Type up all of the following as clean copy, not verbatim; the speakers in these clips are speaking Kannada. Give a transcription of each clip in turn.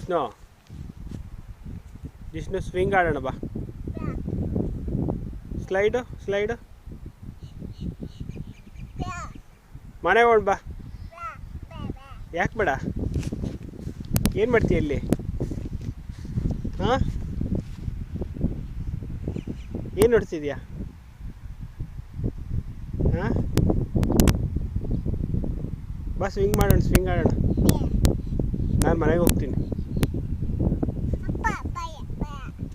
ಜಿಷ್ಣು ಜಿಷ್ಣು ಸ್ವಿಂಗ್ ಆಡೋಣ ಬಾ. ಸ್ಲೈಡು ಸ್ಲೈಡು ಮನೆಗೆ ಹೋಗೋಣ ಬಾ. ಯಾಕೆ ಬೇಡ? ಏನು ಮಾಡ್ತೀಯ ಇಲ್ಲಿ? ಹಾಂ, ಏನು ನೋಡ್ತಿದ್ಯಾ? ಹಾಂ, ಬಾ ಸ್ವಿಂಗ್ ಮಾಡೋಣ, ಸ್ವಿಂಗ್ ಆಡೋಣ. ನಾನು ಮನೆಗೆ ಹೋಗ್ತೀನಿ.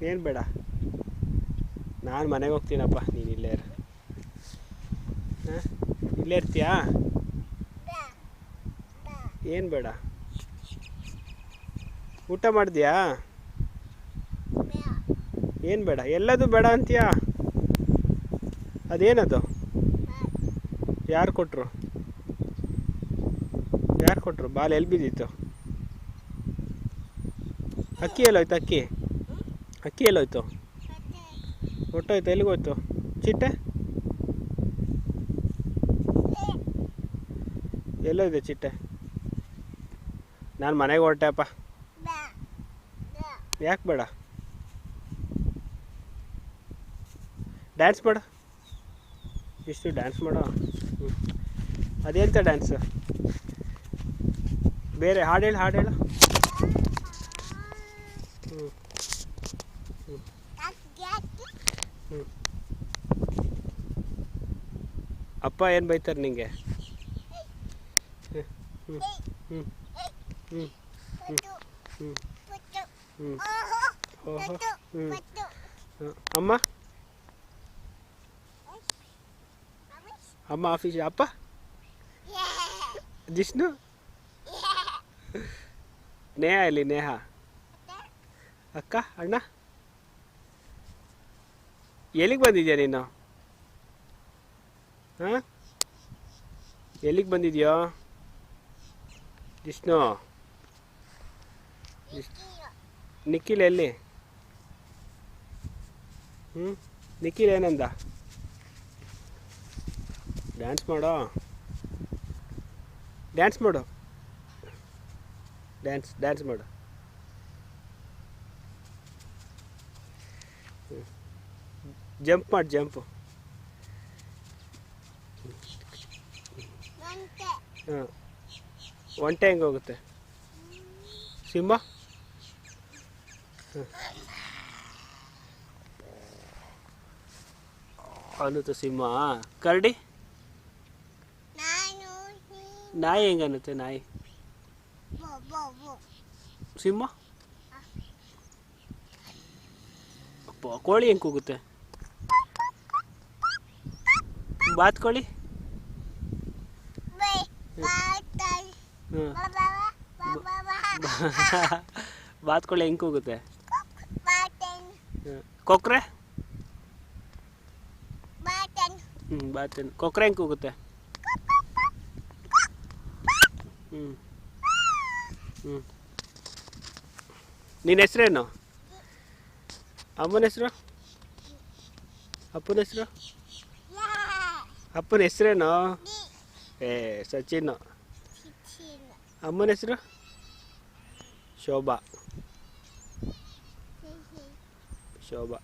ಏನು ಬೇಡ? ನಾನು ಮನೆಗೆ ಹೋಗ್ತೀನಪ್ಪ, ನೀನು ಇಲ್ಲೇ ಇರು. ಹಾಂ, ಇಲ್ಲೇ ಇರ್ತೀಯಾ? ಏನು ಬೇಡ? ಊಟ ಮಾಡಿದ್ಯಾ? ಏನು ಬೇಡ? ಎಲ್ಲದು ಬೇಡ ಅಂತೀಯಾ? ಅದೇನದು? ಯಾರು ಕೊಟ್ಟರು? ಯಾರು ಕೊಟ್ಟರು? ಬಾಲ್ ಎಲ್ಲಿ ಬಿದ್ದಿತ್ತು? ಅಕ್ಕಿ ಎಲ್ಲೋಯ್ತು? ಅಕ್ಕಿ ಅಕ್ಕಿ ಎಲ್ಲೋಯ್ತು? ಹೊಟ್ಟೋಯ್ತು? ಎಲ್ಲಿಗೋಯ್ತು? ಚಿಟ್ಟೆ ಎಲ್ಲೋಯ್ತು ಚಿಟ್ಟೆ? ನಾನು ಮನೆಗೆ ಹೊರಟೆಪ್ಪ. ಯಾಕೆ ಬೇಡ? ಡ್ಯಾನ್ಸ್ ಮಾಡು, ಇಷ್ಟು ಡ್ಯಾನ್ಸ್ ಮಾಡು. ಅದೆಂತ ಡ್ಯಾನ್ಸು? ಬೇರೆ ಹಾಡು ಹೇಳು, ಹಾಡು ಹೇಳು. ಹ್ಞೂ ಹ್ಞೂ ಅಪ್ಪ ಏನು ಬೈತಾರೆ ನಿಂಗೆ? ಹ್ಞೂ ಹ್ಞೂ ಹ್ಞೂ ಹ್ಞೂ ಹ್ಞೂ ಹ್ಞೂ ಓಹೋ ಹ್ಞೂ ಅಮ್ಮ ಅಮ್ಮ ಆಫೀಸ್ ಅಪ್ಪ ಜಿಷ್ಣು ನೇಹ ಇಲ್ಲಿ ನೇಹ ಅಕ್ಕ ಅಣ್ಣ ಎಲ್ಲಿಗೆ ಬಂದಿದ್ಯಾ ನೀನು? ಹಾಂ, ಎಲ್ಲಿಗೆ ಬಂದಿದ್ಯೋ ಜಿಷ್ಣು? ನಿಖಿಲ್ ಎಲ್ಲಿ? ನಿಖಿಲ್ ಏನಂದ? ಡ್ಯಾನ್ಸ್ ಮಾಡೋ, ಡ್ಯಾನ್ಸ್ ಮಾಡು, ಡ್ಯಾನ್ಸ್ ಡ್ಯಾನ್ಸ್ ಮಾಡು. ಜಂಪ್ ಮಾಡಿ, ಜಂಪು. ಹಾಂ, ಒಂಟೆ ಹೆಂಗೆ ಹೋಗುತ್ತೆ? ಸಿಂಹ ಅನ್ನುತ್ತೆ ಸಿಂಹ. ಕರಡಿ ನಾಯಿ ಹೆಂಗೆ ಅನ್ನುತ್ತೆ? ನಾಯಿ ಸಿಂಹ ಕೋಳಿ ಹೆಂಗೆ ಕೂಗುತ್ತೆ? ಬಾತ್ಕೋಳಿ ಬಾತ್ಕೋಳಿ ಹೆಂಗೆ ಕೂಗುತ್ತೆ? ಕೊಕ್ರೆ ಬಾತನ್ ಕೊಕ್ರೆ ಹೆಂಗೆ ಕೂಗುತ್ತೆ? ನಿನ್ನ ಹೆಸ್ರೇನು? ಅಮ್ಮನ ಹೆಸರು? ಅಪ್ಪನ ಹೆಸರು? ಅಪ್ಪನ ಹೆಸ್ರೇನು? ಸಚಿನ್. ಅಮ್ಮನ ಹೆಸರು? ಶೋಭಾ. ಶೋಭಾ.